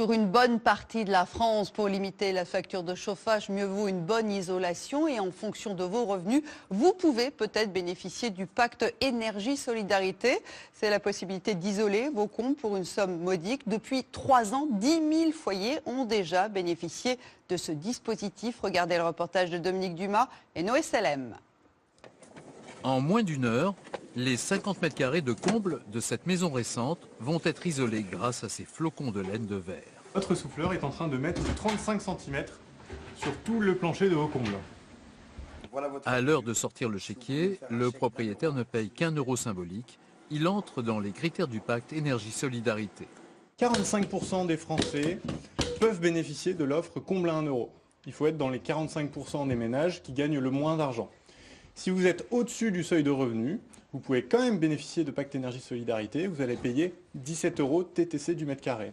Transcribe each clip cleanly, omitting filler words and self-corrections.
Sur une bonne partie de la France, pour limiter la facture de chauffage, mieux vaut une bonne isolation et en fonction de vos revenus, vous pouvez peut-être bénéficier du pacte énergie-solidarité. C'est la possibilité d'isoler vos comptes pour une somme modique. Depuis 3 ans, 10 000 foyers ont déjà bénéficié de ce dispositif. Regardez le reportage de Dominique Dumas et Noé Selem. En moins d'une heure, les 50 mètres carrés de comble de cette maison récente vont être isolés grâce à ces flocons de laine de verre. Notre souffleur est en train de mettre 35 cm sur tout le plancher de vos combles. À l'heure de sortir le chéquier, le propriétaire ne paye qu'1 euro symbolique. Il entre dans les critères du pacte énergie-solidarité. 45% des Français peuvent bénéficier de l'offre comble à 1 euro. Il faut être dans les 45% des ménages qui gagnent le moins d'argent. Si vous êtes au-dessus du seuil de revenu, vous pouvez quand même bénéficier de pacte énergie-solidarité. Vous allez payer 17 euros TTC du mètre carré.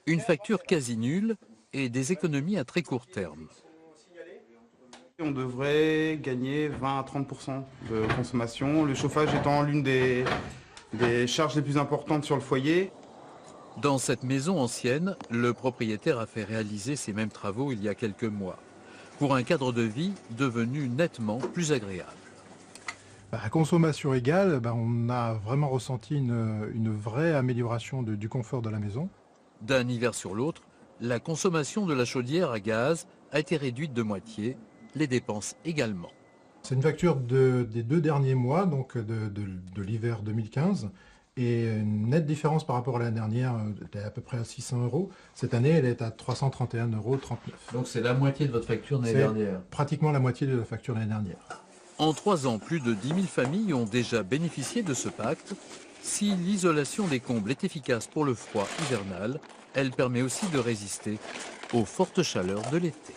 Une facture quasi nulle et des économies à très court terme. On devrait gagner 20 à 30% de consommation, le chauffage étant l'une des charges les plus importantes sur le foyer. Dans cette maison ancienne, le propriétaire a fait réaliser ces mêmes travaux il y a quelques mois, pour un cadre de vie devenu nettement plus agréable. À consommation égale, on a vraiment ressenti une vraie amélioration du confort de la maison. D'un hiver sur l'autre, la consommation de la chaudière à gaz a été réduite de moitié, les dépenses également. C'est une facture des 2 derniers mois, donc de l'hiver 2015, et une nette différence par rapport à l'année dernière, elle était à peu près à 600 euros. Cette année, elle est à 331,39 euros. Donc c'est la moitié de votre facture l'année dernière. Pratiquement la moitié de la facture l'année dernière. En 3 ans, plus de 10 000 familles ont déjà bénéficié de ce pacte. Si l'isolation des combles est efficace pour le froid hivernal, elle permet aussi de résister aux fortes chaleurs de l'été.